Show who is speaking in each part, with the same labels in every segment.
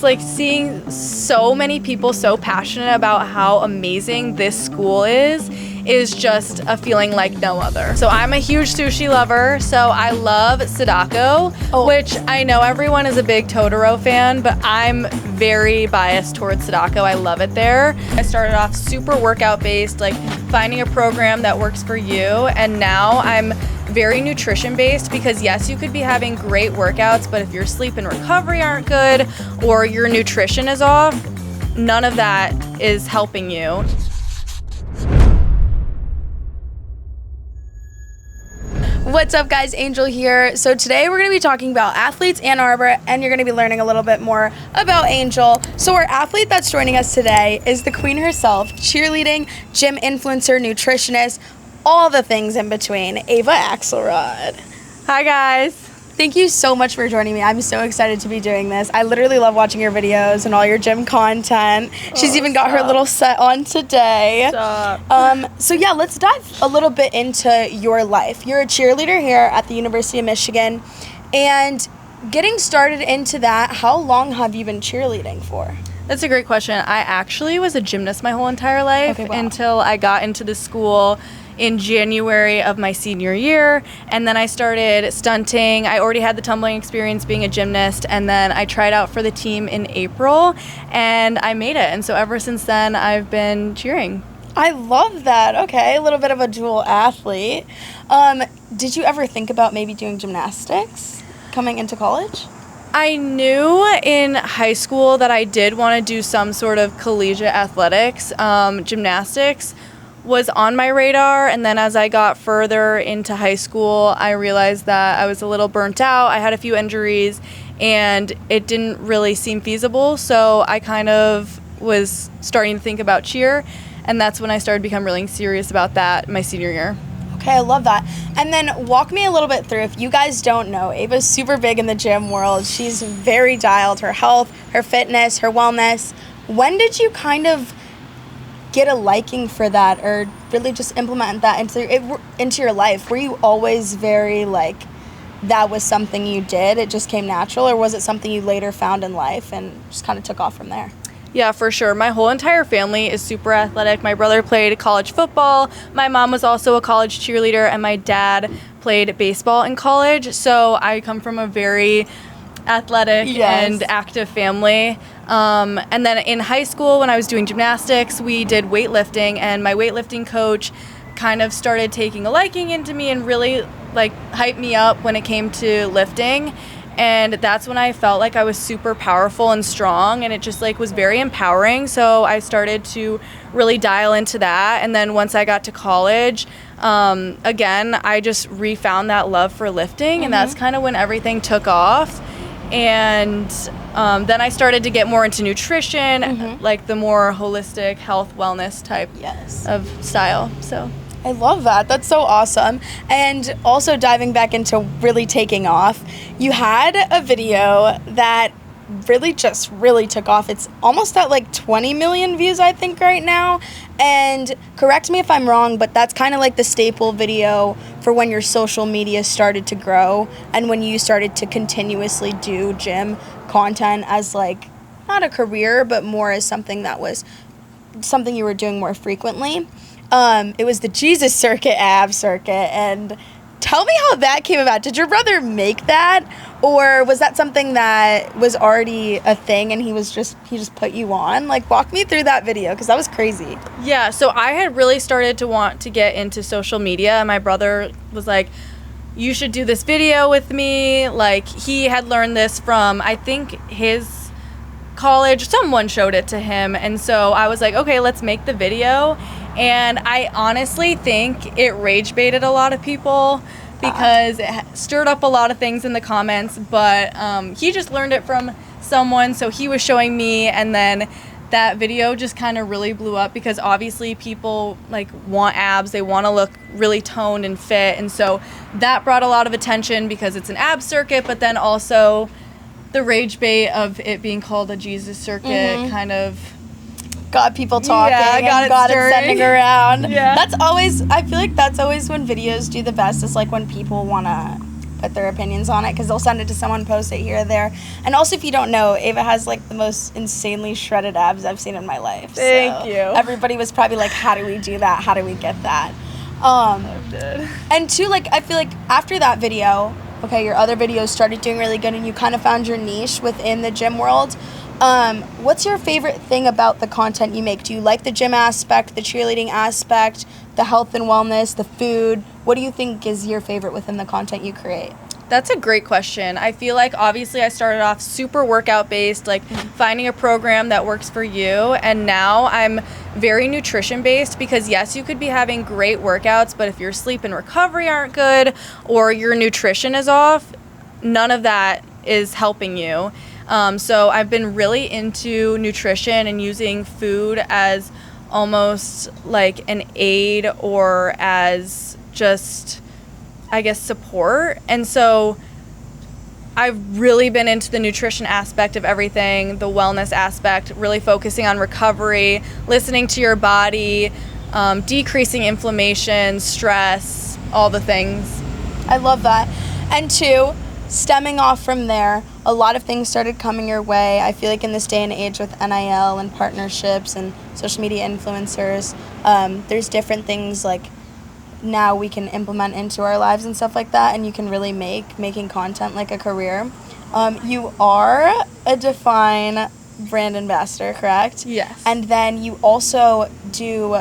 Speaker 1: just like seeing so many people so passionate about how amazing this school is just a feeling like no other. So I'm a huge sushi lover, so I love Sadako, which I know everyone is a big Totoro fan, but I'm very biased towards Sadako. I love it there. I started off super workout based, like finding a program that works for you, and now I'm very nutrition based because yes, you could be having great workouts, but if your sleep and recovery aren't good or your nutrition is off, none of that is helping you.
Speaker 2: What's up guys, Angel here. So today we're going to be talking about athletes Ann Arbor, and you're going to be learning a little bit more about Angel. So our athlete that's joining us today is the queen herself, cheerleading, gym influencer, nutritionist, all the things in between, Ava Axelrood.
Speaker 1: Hi guys.
Speaker 2: Thank you so much for joining me. I'm so excited to be doing this. I literally love watching your videos and all your gym content. She's even got her little set on today. So yeah, let's dive a little bit into your life. You're a cheerleader here at the University of Michigan, and getting started into that, how long have you been cheerleading for?
Speaker 1: That's a great question. I actually was a gymnast my whole entire life until I got into the school in January of my senior year, and then I started stunting. I already had the tumbling experience being a gymnast, and then I tried out for the team in April and I made it, and so ever since then I've been cheering.
Speaker 2: I love that. Okay, a little bit of a dual athlete. Did you ever think about maybe doing gymnastics coming into college?
Speaker 1: I knew in high school that I did want to do some sort of collegiate athletics. Gymnastics was on my radar, and then as I got further into high school, I realized that I was a little burnt out. I had a few injuries and it didn't really seem feasible, so I kind of was starting to think about cheer, and that's when I started becoming really serious about that my senior year.
Speaker 2: Okay, I love that. And then walk me a little bit through, if you guys don't know, Ava's super big in the gym world. She's very dialed, her health, her fitness, her wellness. When did you kind of get a liking for that, or really just implement that into your life? Were you always very like, that was something you did, it just came natural, or was it something you later found in life and just kind of took off from there?
Speaker 1: Yeah, for sure. My whole entire family is super athletic. My brother played college football. My mom was also a college cheerleader, and my dad played baseball in college. So I come from a very athletic and active family. And then in high school, when I was doing gymnastics, we did weightlifting, and my weightlifting coach kind of started taking a liking into me and really like hyped me up when it came to lifting. And that's when I felt like I was super powerful and strong, and it just like was very empowering. So I started to really dial into that. And then once I got to college, again, I just refound that love for lifting, and that's kind of when everything took off. And then I started to get more into nutrition, like the more holistic health wellness type of style. So
Speaker 2: I love that. That's so awesome. And also diving back into really taking off, you had a video that really took off. It's almost at like 20 million views, I think, right now. And correct me if I'm wrong, but that's kind of like the staple video for when your social media started to grow and when you started to continuously do gym content as like not a career, but more as something that was something you were doing more frequently. It was the Jesus Circuit ab circuit, and tell me how that came about. Did your brother make that, or was that something that was already a thing and he just put you on? Like, walk me through that video, because that was crazy.
Speaker 1: Yeah, so I had really started to want to get into social media, and my brother was like, you should do this video with me. Like, he had learned this from, I think, his college. Someone showed it to him, and so I was like, okay, let's make the video. And I honestly think it rage baited a lot of people because it stirred up a lot of things in the comments, but he just learned it from someone, so he was showing me, and then that video just kind of really blew up because obviously people like want abs, they want to look really toned and fit, and so that brought a lot of attention because it's an ab circuit, but then also the rage bait of it being called a Jesus circuit kind of
Speaker 2: got people talking, got it sending around. Yeah. That's always, I feel like that's always when videos do the best, is like when people want to put their opinions on it because they'll send it to someone, post it here or there. And also, if you don't know, Ava has like the most insanely shredded abs I've seen in my life.
Speaker 1: Thank you.
Speaker 2: Everybody was probably like, how do we do that? How do we get that? And two, like, I feel like after that video, okay, your other videos started doing really good and you kind of found your niche within the gym world. What's your favorite thing about the content you make? Do you like the gym aspect, the cheerleading aspect, the health and wellness, the food? What do you think is your favorite within the content you create?
Speaker 1: That's a great question. I feel like obviously I started off super workout based, like finding a program that works for you. And now I'm very nutrition based because yes, you could be having great workouts, but if your sleep and recovery aren't good or your nutrition is off, none of that is helping you. So I've been really into nutrition and using food as almost like an aid or as just, I guess, support. And so I've really been into the nutrition aspect of everything, the wellness aspect, really focusing on recovery, listening to your body, decreasing inflammation, stress, all the things.
Speaker 2: I love that. And two, stemming off from there, a lot of things started coming your way. I feel like in this day and age with NIL and partnerships and social media influencers, there's different things like now we can implement into our lives and stuff like that, and you can really making content like a career. You are a Define brand ambassador, correct?
Speaker 1: Yes.
Speaker 2: And then you also do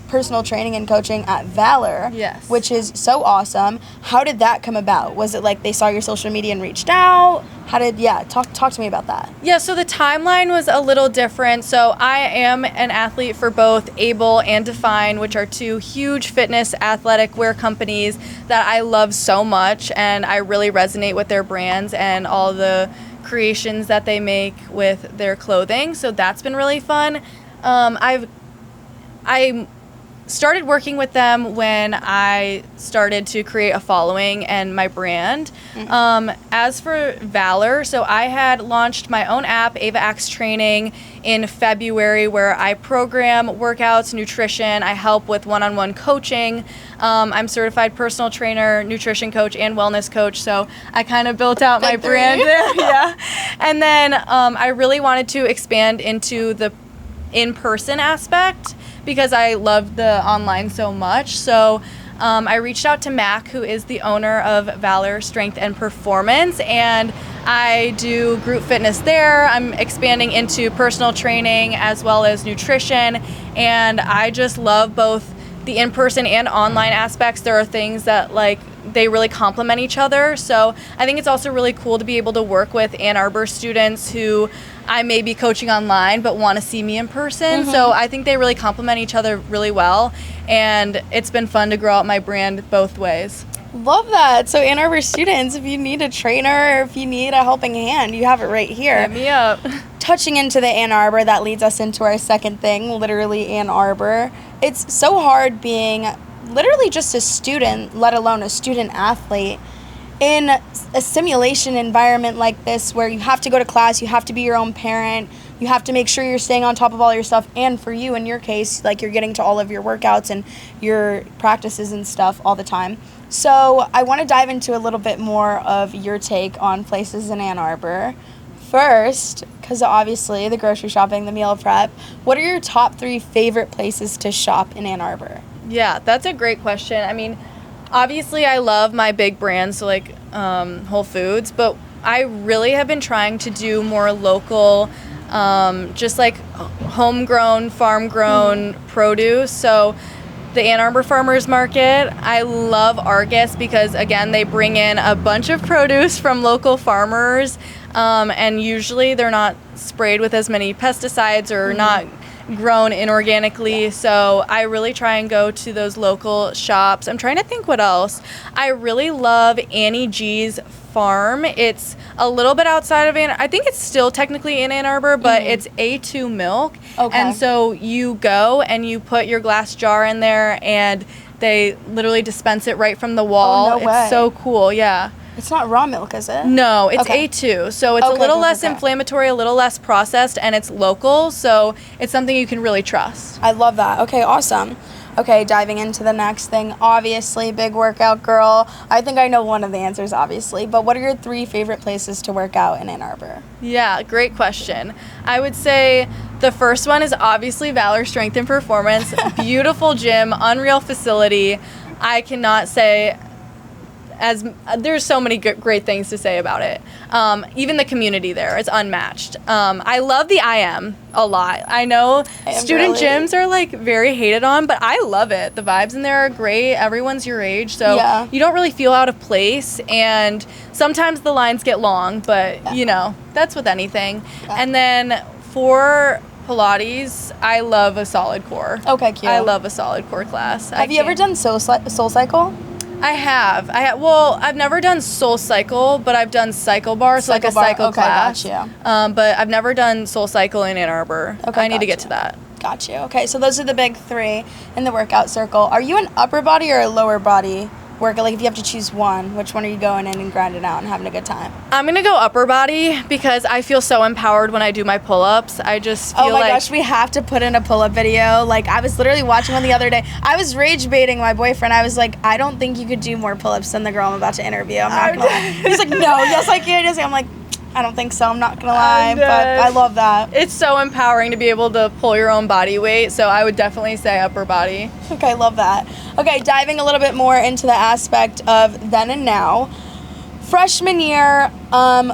Speaker 2: personal training and coaching at Valor,
Speaker 1: Yes.
Speaker 2: which is so awesome. How did that come about? Was it like they saw your social media and reached out? Talk to me about that.
Speaker 1: Yeah, so the timeline was a little different. So I am an athlete for both Able and Define, which are two huge fitness athletic wear companies that I love so much, and I really resonate with their brands and all the creations that they make with their clothing. So that's been really fun. I started working with them when I started to create a following and my brand. As for Valor, so I had launched my own app, Ava Ax Training, in February, where I program workouts, nutrition, I help with one-on-one coaching. I'm certified personal trainer, nutrition coach, and wellness coach, so I kind of built out my brand. Yeah. And then I really wanted to expand into the in-person aspect because I loved the online so much. So I reached out to Mac, who is the owner of Valor Strength and Performance, and I do group fitness there. I'm expanding into personal training as well as nutrition, and I just love both the in-person and online aspects. There are things that they really complement each other. So I think it's also really cool to be able to work with Ann Arbor students who I may be coaching online but want to see me in person. So I think they really complement each other really well, and it's been fun to grow out my brand both ways.
Speaker 2: Love that. So Ann Arbor students, if you need a trainer or if you need a helping hand, you have it right here.
Speaker 1: Hit me up.
Speaker 2: Touching into the Ann Arbor, that leads us into our second thing, literally Ann Arbor. It's so hard being literally just a student, let alone a student athlete, in a simulation environment like this where you have to go to class, you have to be your own parent, you have to make sure you're staying on top of all your stuff, and for you, in your case, like you're getting to all of your workouts and your practices and stuff all the time. So I want to dive into a little bit more of your take on places in Ann Arbor. First, because obviously the grocery shopping, the meal prep, what are your top 3 favorite places to shop in Ann Arbor?
Speaker 1: Yeah, that's a great question. I mean, obviously I love my big brands, so like Whole Foods, but I really have been trying to do more local, just like homegrown, farm-grown produce. So the Ann Arbor Farmers Market, I love Argus because, again, they bring in a bunch of produce from local farmers, and usually they're not sprayed with as many pesticides or not grown inorganically. So I really try and go to those local shops. I'm trying to think what else. I really love Annie G's farm. It's a little bit outside of I think it's still technically in Ann Arbor, but it's A2 milk. Okay. And so you go and you put your glass jar in there and they literally dispense it right from the wall.
Speaker 2: Oh, no way.
Speaker 1: It's so cool. Yeah.
Speaker 2: It's not raw milk, is it?
Speaker 1: No, it's
Speaker 2: okay.
Speaker 1: A2. So it's a little less inflammatory, a little less processed, and it's local. So it's something you can really trust.
Speaker 2: I love that. Okay, awesome. Okay, diving into the next thing. Obviously, big workout girl. I think I know one of the answers, obviously. But what are your 3 favorite places to work out in Ann Arbor?
Speaker 1: Yeah, great question. I would say the first one is obviously Valor Strength and Performance. Beautiful gym, unreal facility. I cannot say there's so many great things to say about it. Even the community there is unmatched. I love the IM a lot. I know student gyms are like very hated on, but I love it. The vibes in there are great. Everyone's your age, so you don't really feel out of place. And sometimes the lines get long, but you know, that's with anything. And then for Pilates, I love a solid core.
Speaker 2: Okay, cute.
Speaker 1: I love a solid core class.
Speaker 2: Have you ever done Soul Cycle?
Speaker 1: I have. Well, I've never done Soul Cycle, but I've done Cycle Bar, so like a cycle class.
Speaker 2: Gotcha.
Speaker 1: But I've never done Soul Cycle in Ann Arbor.
Speaker 2: Okay,
Speaker 1: I need to get to that.
Speaker 2: Got you. Okay, so those are the big 3 in the workout circle. Are you an upper body or a lower body worker? Like, if you have to choose one, which one are you going in and grinding out and having a good time?
Speaker 1: I'm going to go upper body because I feel so empowered when I do my pull-ups. I just feel like...
Speaker 2: Oh my gosh, we have to put in a pull-up video. Like, I was literally watching one the other day. I was rage baiting my boyfriend. I was like, I don't think you could do more pull-ups than the girl I'm about to interview. I'm not gonna lie. He's like, no, yes I can. I'm like, I don't think so. I'm not gonna lie, but I love that.
Speaker 1: It's so empowering to be able to pull your own body weight, so I would definitely say upper body.
Speaker 2: Okay, love that. Okay, diving a little bit more into the aspect of then and now. Freshman year,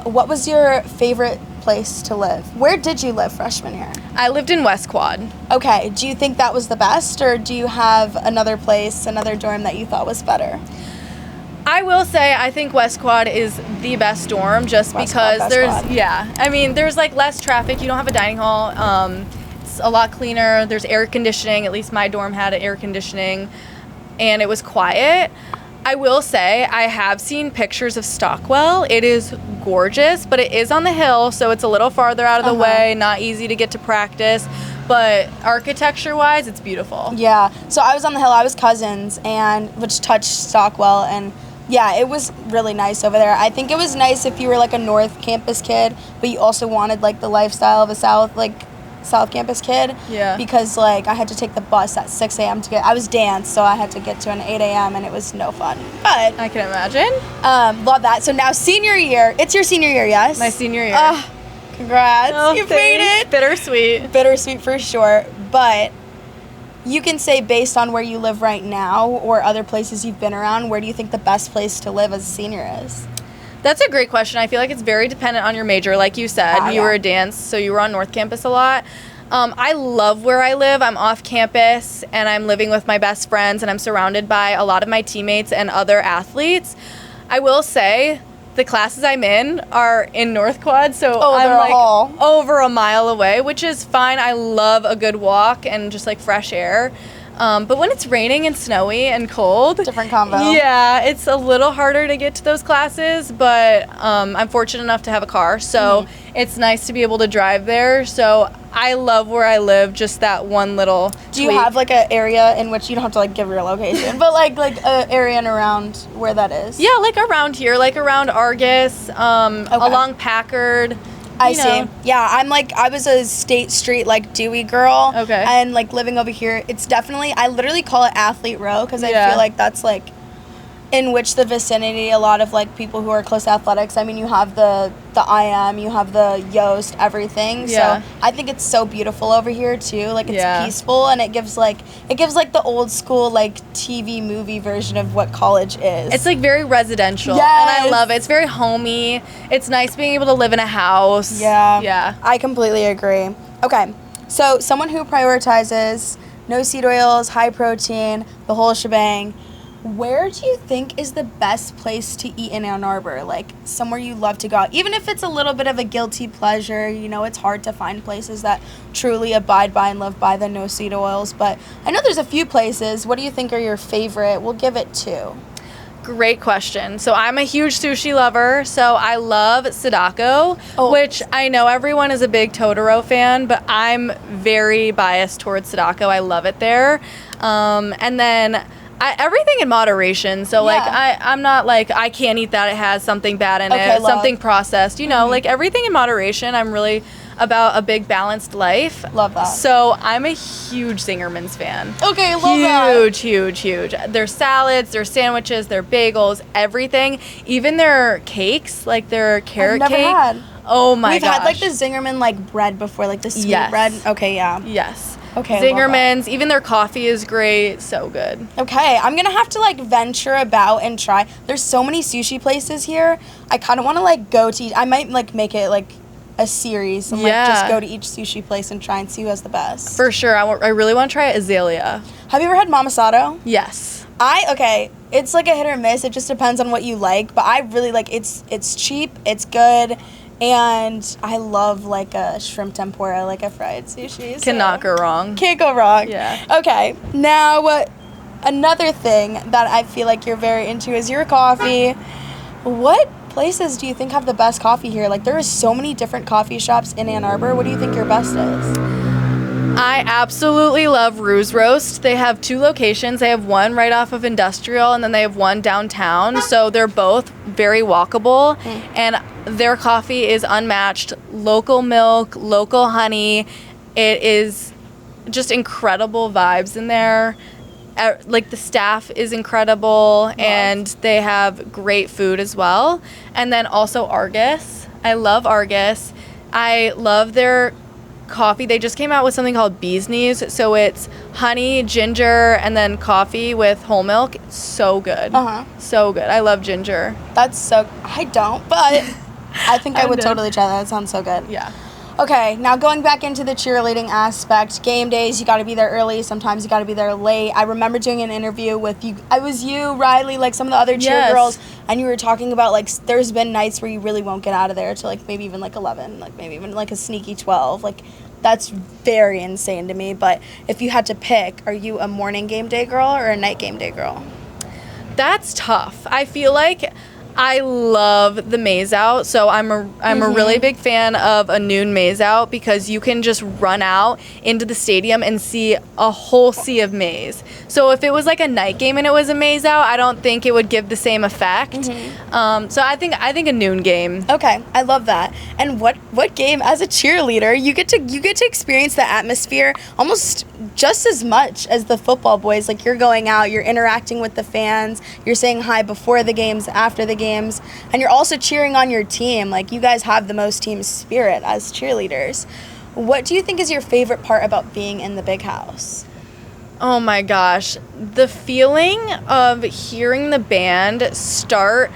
Speaker 2: what was your favorite place to live? Where did you live freshman year?
Speaker 1: I lived in West Quad.
Speaker 2: Okay, do you think that was the best, or do you have another place, another dorm that you thought was better?
Speaker 1: I will say I think West Quad is the best dorm just because there's like less traffic. You don't have a dining hall. It's a lot cleaner. There's air conditioning. At least my dorm had air conditioning, and it was quiet. I will say I have seen pictures of Stockwell. It is gorgeous, but it is on the hill, so it's a little farther out of the way, not easy to get to practice. But architecture-wise, it's beautiful.
Speaker 2: Yeah. So I was on the hill. I was cousins, which touched Stockwell, and yeah, it was really nice over there. I think it was nice if you were like a North Campus kid, but you also wanted like the lifestyle of a South Campus kid.
Speaker 1: Yeah.
Speaker 2: Because like I had to take the bus at 6 a.m. to get. I was dance, so I had to get to an 8 a.m. and it was no fun. But
Speaker 1: I can imagine.
Speaker 2: Love that. So now senior year. It's your senior year, yes?
Speaker 1: My senior year.
Speaker 2: Congrats!
Speaker 1: Oh,
Speaker 2: you made it.
Speaker 1: Bittersweet.
Speaker 2: Bittersweet for sure, but. You can say based on where you live right now or other places you've been around, where do you think the best place to live as a senior is?
Speaker 1: That's a great question. I feel like it's very dependent on your major. Like you said, you were a dance, so you were on North Campus a lot. I love where I live. I'm off campus, and I'm living with my best friends, and I'm surrounded by a lot of my teammates and other athletes. I will say the classes I'm in are in North Quad, so I'm like over a mile away, which is fine. I love a good walk and just like fresh air. But when it's raining and snowy and cold,
Speaker 2: different combo.
Speaker 1: Yeah, it's a little harder to get to those classes, but I'm fortunate enough to have a car, so it's nice to be able to drive there. So I love where I live, just that one little
Speaker 2: Do you have like an area in which you don't have to like give your location, but like an area and around where that is?
Speaker 1: Yeah, like around here, like around Argus, along Packard.
Speaker 2: I see. Yeah, I was a State Street, like, Dewey girl.
Speaker 1: Okay.
Speaker 2: And, like, living over here, it's definitely, I literally call it Athlete Row, because I feel like that's, like, in which the vicinity, a lot of, like, people who are close to athletics, I mean, you have the IM, you have the Yoast, everything.
Speaker 1: Yeah.
Speaker 2: So I think it's so beautiful over here, too. Like, it's peaceful, and it gives, like, the old school, like, TV movie version of what college is.
Speaker 1: It's, like, very residential.
Speaker 2: Yes.
Speaker 1: And I love it. It's very homey. It's nice being able to live in a house.
Speaker 2: Yeah.
Speaker 1: Yeah.
Speaker 2: I completely agree. Okay. So someone who prioritizes no seed oils, high protein, the whole shebang, where do you think is the best place to eat in Ann Arbor? Like, somewhere you love to go out. Even if it's a little bit of a guilty pleasure, you know, it's hard to find places that truly abide by and live by the no seed oils. But I know there's a few places. What do you think are your favorite? We'll give it 2.
Speaker 1: Great question. So I'm a huge sushi lover, so I love Sadako, which I know everyone is a big Totoro fan, but I'm very biased towards Sadako. I love it there. And then everything in moderation. So, like, I'm not like, I can't eat that. It has something bad in it, something processed. You know, like, everything in moderation I'm really about a big balanced life.
Speaker 2: Love that.
Speaker 1: So I'm a huge Zingerman's fan.
Speaker 2: Okay, love that.
Speaker 1: Huge. Their salads, their sandwiches, their bagels, everything. Even their cakes, like their carrot
Speaker 2: I've never
Speaker 1: cake.
Speaker 2: had.
Speaker 1: Oh my gosh.
Speaker 2: We've had like the Zingerman like bread before, like the sweet bread. Okay, yeah.
Speaker 1: Yes.
Speaker 2: Okay.
Speaker 1: Zingerman's, even their coffee is great. So good.
Speaker 2: Okay, I'm gonna have to like venture about and try. There's so many sushi places here. I kind of want to like go to. I might like make it like a series and like just go to each sushi place and try and see who has the best.
Speaker 1: For sure. I really want to try Azalea.
Speaker 2: Have you ever had Mamasado?
Speaker 1: Yes.
Speaker 2: Okay, it's like a hit or miss. It just depends on what you like, but I really like it's cheap, it's good, and I love like a shrimp tempura, like a fried sushi.
Speaker 1: Cannot go wrong.
Speaker 2: Can't go wrong.
Speaker 1: Yeah.
Speaker 2: Okay, now another thing that I feel like you're very into is your coffee. What places do you think have the best coffee here? Like there are so many different coffee shops in Ann Arbor. What do you think your best is?
Speaker 1: I absolutely love Ruse Roast. They have 2 locations. They have one right off of Industrial, and then they have one downtown. So they're both very walkable, and their coffee is unmatched. Local milk, local honey. It is just incredible vibes in there. Like the staff is incredible, and they have great food as well. And then also Argus. I love Argus. I love their coffee. They just came out with something called Bee's Knees. So it's honey, ginger, and then coffee with whole milk. It's so good. So good. I love ginger.
Speaker 2: I don't, but I think I would totally try that. That sounds so good.
Speaker 1: Yeah.
Speaker 2: Okay, now going back into the cheerleading aspect, game days, you got to be there early. Sometimes you got to be there late. I remember doing an interview with you. I was you, Riley, like some of the other cheer girls, and you were talking about like there's been nights where you really won't get out of there till like maybe even like 11, like maybe even like a sneaky 12. Like that's very insane to me. But if you had to pick, are you a morning game day girl or a night game day girl?
Speaker 1: That's tough. I feel like I love the maze out, so I'm a really big fan of a noon maze out because you can just run out into the stadium and see a whole sea of maze. So if it was like a night game and it was a maze out, I don't think it would give the same effect. So I think a noon game.
Speaker 2: Okay, I love that. And what game as a cheerleader you get to experience the atmosphere almost just as much as the football boys. Like you're going out, you're interacting with the fans, you're saying hi before the games, after the games, and you're also cheering on your team. Like you guys have the most team spirit as cheerleaders. What do you think is your favorite part about being in the big house?
Speaker 1: Oh my gosh, the feeling of hearing the band start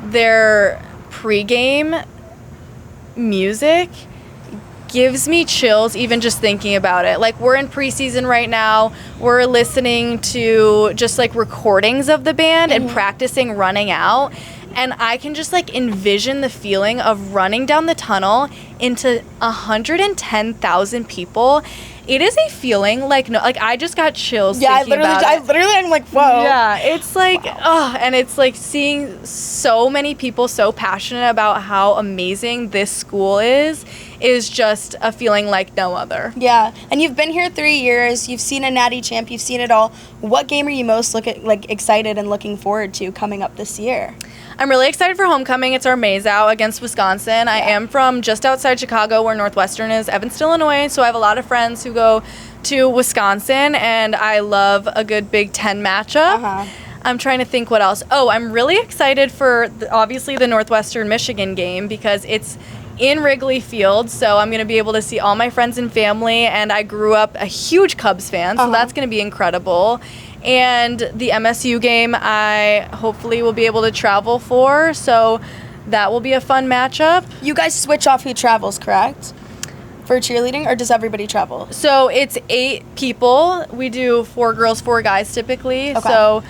Speaker 1: their pregame music gives me chills even just thinking about it. Like we're in preseason right now. We're listening to just like recordings of the band and practicing running out. And I can just like envision the feeling of running down the tunnel into 110,000 people. It is a feeling like I just got chills. Yeah,
Speaker 2: I literally I'm like, whoa.
Speaker 1: Yeah, it's like and it's like seeing so many people so passionate about how amazing this school is just a feeling like no other.
Speaker 2: Yeah, and you've been here 3 years. You've seen a natty champ. You've seen it all. What game are you most excited and looking forward to coming up this year?
Speaker 1: I'm really excited for homecoming. It's our maze out against Wisconsin. Yeah. I am from just outside Chicago where Northwestern is, Evanston, Illinois, so I have a lot of friends who go to Wisconsin, and I love a good Big Ten matchup. I'm trying to think what else. Oh, I'm really excited for, obviously, the Northwestern-Michigan game because it's in Wrigley Field, so I'm going to be able to see all my friends and family, and I grew up a huge Cubs fan, so that's going to be incredible. And the MSU game I hopefully will be able to travel for, so that will be a fun matchup. You guys switch off who travels, correct? For cheerleading, or does everybody travel? So it's 8 people. We do 4 girls, 4 guys typically, so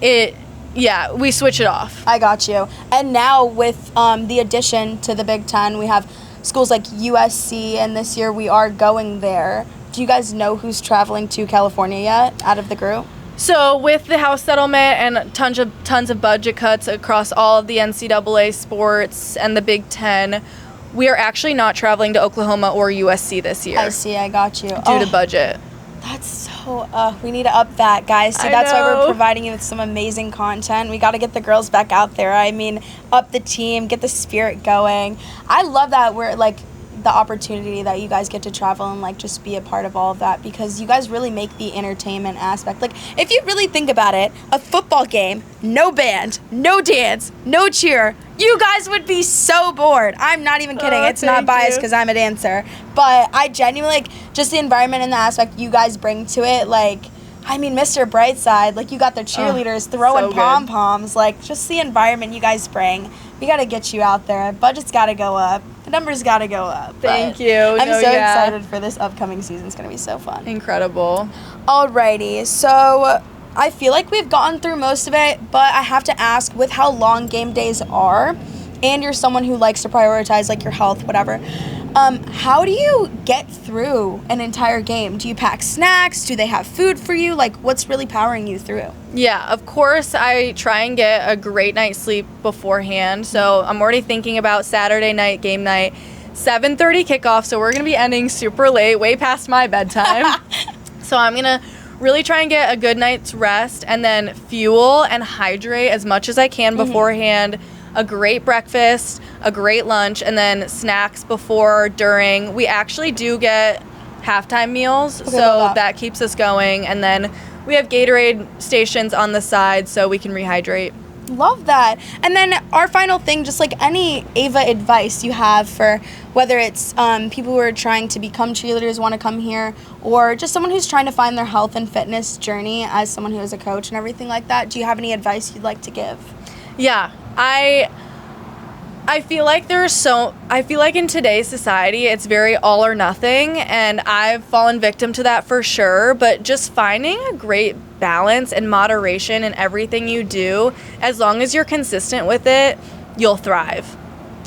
Speaker 1: we switch it off. I got you. And now with the addition to the Big Ten, we have schools like USC, and this year we are going there. Do you guys know who's traveling to California yet out of the group? So with the House settlement and tons of budget cuts across all of the NCAA sports and the Big Ten, we are actually not traveling to Oklahoma or USC this year. I see, I got you. Due to budget. That's so, we need to up that, guys. So that's why we're providing you with some amazing content. We got to get the girls back out there. I mean, up the team, get the spirit going. I love that we're, like,
Speaker 2: the opportunity that you guys get to travel and like just be a part of all of that, because you guys really make the entertainment aspect. Like, if you really think about it, a football game, no band, no dance, no cheer, you guys would be so bored. I'm not even kidding. It's not biased because I'm a dancer, but I genuinely, like, just the environment and the aspect you guys bring to it, like, I mean, Mr. Brightside, like, you got the cheerleaders throwing
Speaker 1: so
Speaker 2: pom-poms, like, just the environment you guys bring. We got to get you out there. Budget's got to go up. The numbers got to go up.
Speaker 1: Thank you.
Speaker 2: I'm so excited for this upcoming season. It's going to be so fun.
Speaker 1: Incredible.
Speaker 2: Alrighty, so I feel like we've gotten through most of it, but I have to ask, with how long game days are, and you're someone who likes to prioritize, like, your health, whatever, how do you get through an entire game? Do you pack snacks? Do they have food for you? Like, what's really powering you through?
Speaker 1: Yeah, of course, I try and get a great night's sleep beforehand. So I'm already thinking about Saturday night, game night, 7:30 kickoff. So we're going to be ending super late, way past my bedtime. So I'm going to really try and get a good night's rest and then fuel and hydrate as much as I can beforehand. A great breakfast, a great lunch, and then snacks before, during. We actually do get halftime meals, so that keeps us going. And then we have Gatorade stations on the side so we can rehydrate.
Speaker 2: Love that. And then our final thing, just like any Ava advice you have for whether it's people who are trying to become cheerleaders, want to come here, or just someone who's trying to find their health and fitness journey as someone who is a coach and everything like that. Do you have any advice you'd like to give?
Speaker 1: Yeah, I feel like I feel like in today's society it's very all or nothing, and I've fallen victim to that for sure, but just finding a great balance and moderation in everything you do, as long as you're consistent with it, you'll thrive.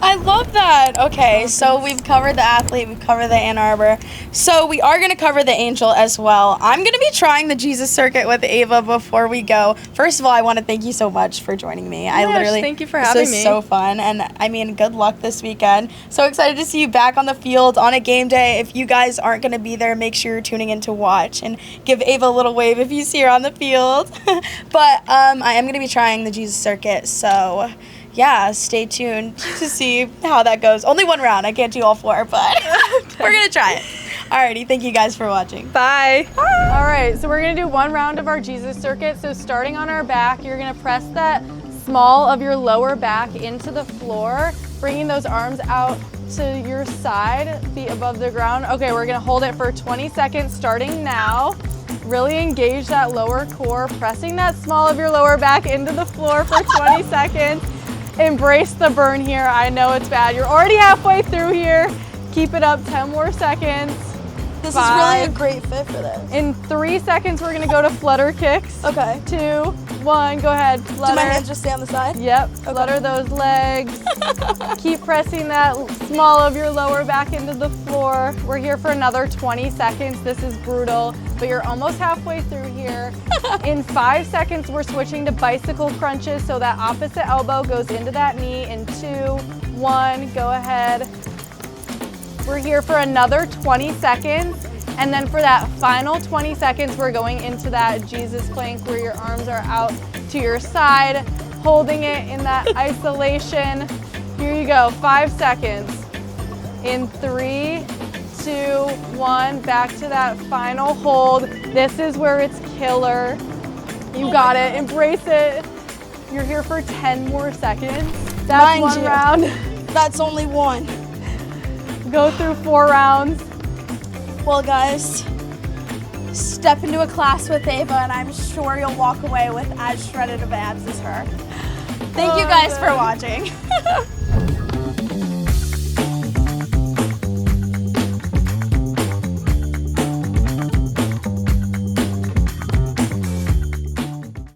Speaker 2: I love that. Okay, so we've covered the athlete, we've covered the Ann Arbor. So we are going to cover the Angel as well. I'm going to be trying the Jesus Circuit with Ava before we go. First of all, I want to thank you so much for joining me.
Speaker 1: Thank you for having me.
Speaker 2: This was so fun, and I mean, good luck this weekend. So excited to see you back on the field on a game day. If you guys aren't going to be there, make sure you're tuning in to watch and give Ava a little wave if you see her on the field. But I am going to be trying the Jesus Circuit, so yeah, stay tuned to see how that goes. Only one round. I can't do all four, but we're going to try it. Alrighty, thank you guys for watching.
Speaker 1: Bye. All right, so we're going to do one round of our Jesus Circuit. So starting on our back, you're going to press that small of your lower back into the floor, bringing those arms out to your side, feet above the ground. Okay, we're going to hold it for 20 seconds starting now. Really engage that lower core, pressing that small of your lower back into the floor for 20 seconds. Embrace the burn here. I know it's bad. You're already halfway through here. Keep it up, 10 more seconds.
Speaker 2: This is really a great fit for this.
Speaker 1: In 3 seconds, we're gonna go to flutter kicks.
Speaker 2: Okay.
Speaker 1: 2, 1, go ahead, flutter.
Speaker 2: Do my hands just stay on the side?
Speaker 1: Yep, okay. Flutter those legs. Keep pressing that small of your lower back into the floor. We're here for another 20 seconds. This is brutal, but you're almost halfway through here. In 5 seconds, we're switching to bicycle crunches, so that opposite elbow goes into that knee. In 2, 1, go ahead. We're here for another 20 seconds, and then for that final 20 seconds, we're going into that Jesus plank where your arms are out to your side, holding it in that isolation. Here you go, 5 seconds. In 3, 2, 1, back to that final hold. This is where it's killer. You got it, embrace it. You're here for 10 more seconds. That's one round.
Speaker 2: That's only one.
Speaker 1: Go through 4 rounds.
Speaker 2: Well, guys, step into a class with Ava, and I'm sure you'll walk away with as shredded of abs as her. Thank you guys for watching.